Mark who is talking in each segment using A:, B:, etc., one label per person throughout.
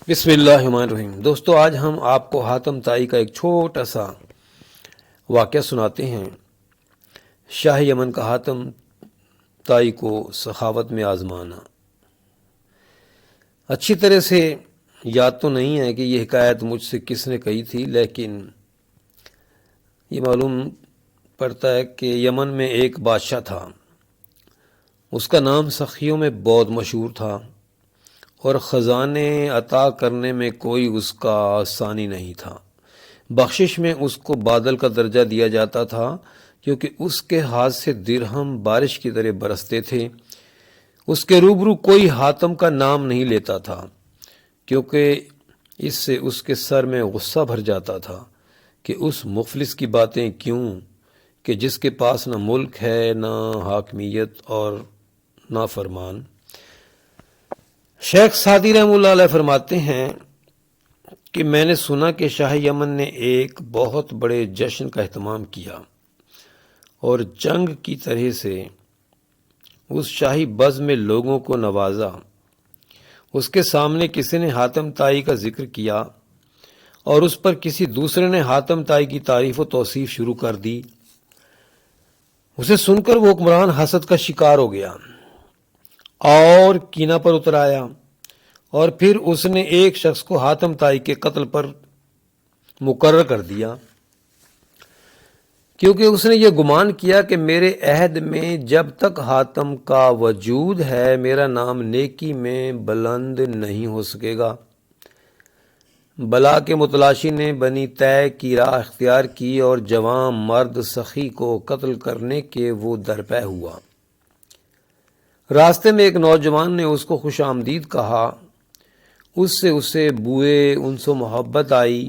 A: بسم اللہ الرحمن الرحیم۔ دوستو، آج ہم آپ کو حاتم طائی کا ایک چھوٹا سا واقعہ سناتے ہیں۔ شاہ یمن کا حاتم طائی کو سخاوت میں آزمانا۔ اچھی طرح سے یاد تو نہیں ہے کہ یہ حکایت مجھ سے کس نے کہی تھی، لیکن یہ معلوم پڑتا ہے کہ یمن میں ایک بادشاہ تھا۔ اس کا نام سخیوں میں بہت مشہور تھا اور خزانے عطا کرنے میں کوئی اس کا ثانی نہیں تھا۔ بخشش میں اس کو بادل کا درجہ دیا جاتا تھا، کیونکہ اس کے ہاتھ سے درہم بارش کی طرح برستے تھے۔ اس کے روبرو کوئی حاتم کا نام نہیں لیتا تھا، کیونکہ اس سے اس کے سر میں غصہ بھر جاتا تھا کہ اس مفلس کی باتیں کیوں، کہ جس کے پاس نہ ملک ہے، نہ حاکمیت اور نہ فرمان۔ شیخ سعدی رحمہ اللہ علیہ فرماتے ہیں کہ میں نے سنا کہ شاہ یمن نے ایک بہت بڑے جشن کا اہتمام کیا اور جنگ کی طرح سے اس شاہی بزم میں لوگوں کو نوازا۔ اس کے سامنے کسی نے حاتم طائی کا ذکر کیا اور اس پر کسی دوسرے نے حاتم طائی کی تعریف و توصیف شروع کر دی۔ اسے سن کر وہ حکمران حسد کا شکار ہو گیا اور کینہ پر اتر آیا، اور پھر اس نے ایک شخص کو حاتم طائی کے قتل پر مقرر کر دیا، کیونکہ اس نے یہ گمان کیا کہ میرے عہد میں جب تک حاتم کا وجود ہے میرا نام نیکی میں بلند نہیں ہو سکے گا۔ بلا کے متلاشی نے بنی طے کی راہ اختیار کی اور جوان مرد سخی کو قتل کرنے کے وہ درپے ہوا۔ راستے میں ایک نوجوان نے اس کو خوش آمدید کہا، اس سے اسے بوئے انس و محبت آئی۔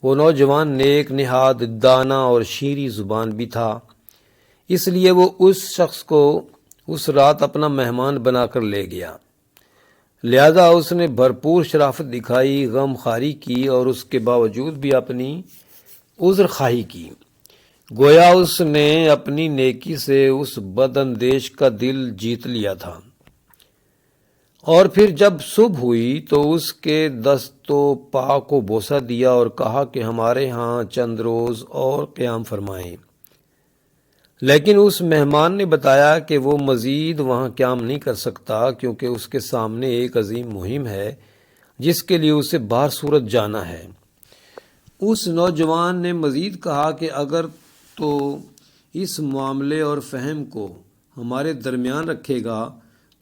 A: وہ نوجوان نیک نہاد، دانا اور شیریں زبان بھی تھا، اس لیے وہ اس شخص کو اس رات اپنا مہمان بنا کر لے گیا۔ لہذا اس نے بھرپور شرافت دکھائی، غم خواری کی اور اس کے باوجود بھی اپنی عذر خواہی کی، گویا اس نے اپنی نیکی سے اس بد اندیش کا دل جیت لیا تھا۔ اور پھر جب صبح ہوئی تو اس کے دست و پا کو بوسہ دیا اور کہا کہ ہمارے ہاں چند روز اور قیام فرمائیں۔ لیکن اس مہمان نے بتایا کہ وہ مزید وہاں قیام نہیں کر سکتا، کیونکہ اس کے سامنے ایک عظیم مہم ہے جس کے لیے اسے باہر صورت جانا ہے۔ اس نوجوان نے مزید کہا کہ اگر تو اس معاملے اور فہم کو ہمارے درمیان رکھے گا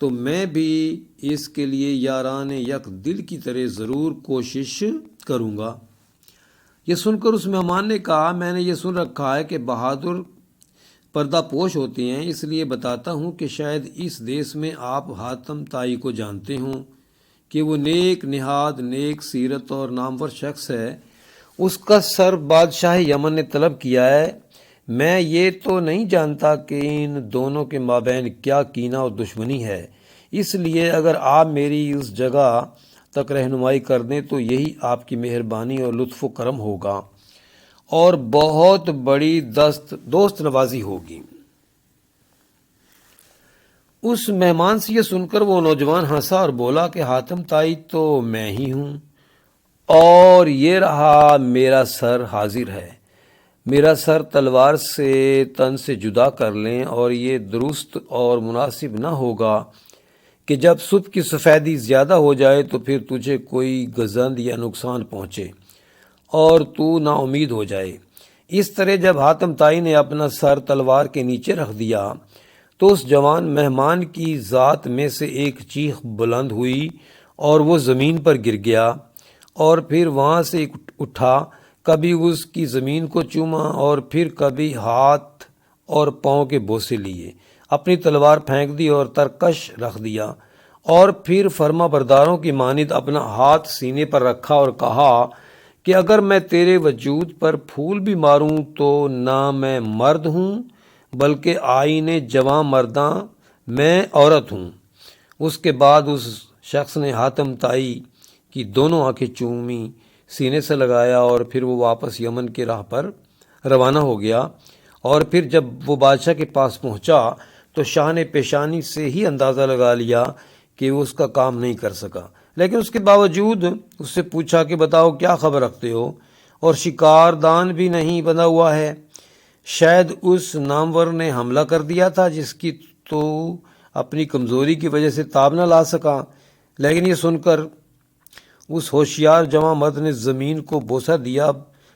A: تو میں بھی اس کے لیے یاران یک دل کی طرح ضرور کوشش کروں گا۔ یہ سن کر اس مہمان نے کہا، میں نے یہ سن رکھا ہے کہ بہادر پردہ پوش ہوتے ہیں، اس لیے بتاتا ہوں کہ شاید اس دیس میں آپ حاتم طائی کو جانتے ہوں کہ وہ نیک نہاد، نیک سیرت اور نامور شخص ہے۔ اس کا سر بادشاہ یمن نے طلب کیا ہے۔ میں یہ تو نہیں جانتا کہ ان دونوں کے مابین کیا کینہ اور دشمنی ہے، اس لیے اگر آپ میری اس جگہ تک رہنمائی کر دیں تو یہی آپ کی مہربانی اور لطف و کرم ہوگا اور بہت بڑی دوست نوازی ہوگی۔ اس مہمان سے یہ سن کر وہ نوجوان ہنسا اور بولا کہ حاتم طائی تو میں ہی ہوں، اور یہ رہا میرا سر حاضر ہے۔ میرا سر تلوار سے تن سے جدا کر لیں، اور یہ درست اور مناسب نہ ہوگا کہ جب صبح کی سفیدی زیادہ ہو جائے تو پھر تجھے کوئی گزند یا نقصان پہنچے اور تو نا امید ہو جائے۔ اس طرح جب حاتم طائی نے اپنا سر تلوار کے نیچے رکھ دیا تو اس جوان مہمان کی ذات میں سے ایک چیخ بلند ہوئی اور وہ زمین پر گر گیا، اور پھر وہاں سے اٹھا، کبھی اس کی زمین کو چوما اور پھر کبھی ہاتھ اور پاؤں کے بوسے لیے، اپنی تلوار پھینک دی اور ترکش رکھ دیا، اور پھر فرما برداروں کی مانند اپنا ہاتھ سینے پر رکھا اور کہا کہ اگر میں تیرے وجود پر پھول بھی ماروں تو نہ میں مرد ہوں بلکہ آئین جواں مرداں میں عورت ہوں۔ اس کے بعد اس شخص نے حاتم طائی کی دونوں آنکھیں چومی، سینے سے لگایا، اور پھر وہ واپس یمن کے راہ پر روانہ ہو گیا۔ اور پھر جب وہ بادشاہ کے پاس پہنچا تو شاہ نے پیشانی سے ہی اندازہ لگا لیا کہ وہ اس کا کام نہیں کر سکا، لیکن اس کے باوجود اس سے پوچھا کہ بتاؤ کیا خبر رکھتے ہو، اور شکار دان بھی نہیں بندھا ہوا ہے؟ شاید اس نامور نے حملہ کر دیا تھا جس کی تو اپنی کمزوری کی وجہ سے تاب نہ لا سکا۔ لیکن یہ سن کر اس ہوشیار جوان مرد نے زمین کو بوسہ دیا،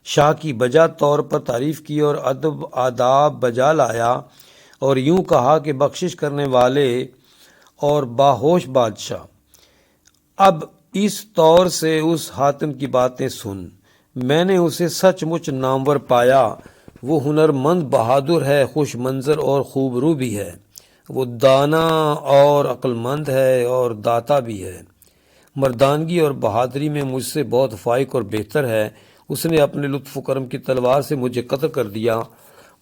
A: شاہ کی بجا طور پر تعریف کی اور ادب آداب بجا لایا، اور یوں کہا کہ بخشش کرنے والے اور باہوش بادشاہ، اب اس طور سے اس حاتم کی باتیں سن۔ میں نے اسے سچ مچ نامور پایا، وہ ہنرمند بہادر ہے، خوش منظر اور خوب رو بھی ہے، وہ دانا اور عقل مند ہے اور داتا بھی ہے، مردانگی اور بہادری میں مجھ سے بہت فائق اور بہتر ہے۔ اس نے اپنے لطف و کرم کی تلوار سے مجھے قتل کر دیا،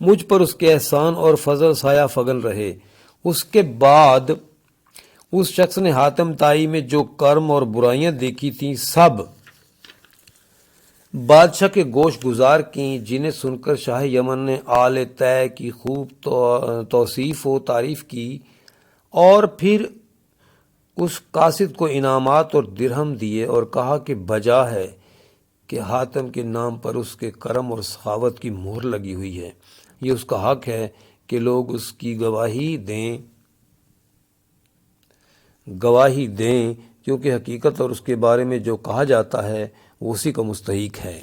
A: مجھ پر اس کے احسان اور فضل سایہ فگن رہے۔ اس کے بعد اس شخص نے حاتم طائی میں جو کرم اور برائیاں دیکھی تھیں سب بادشاہ کے گوش گزار کیں، جنہیں سن کر شاہ یمن نے آل طے کی خوب توصیف و تعریف کی، اور پھر اس قاصد کو انعامات اور درہم دیے اور کہا کہ بجا ہے کہ حاتم کے نام پر اس کے کرم اور سخاوت کی مہر لگی ہوئی ہے، یہ اس کا حق ہے کہ لوگ اس کی گواہی دیں، کیونکہ حقیقت اور اس کے بارے میں جو کہا جاتا ہے وہ اسی کا مستحق ہے۔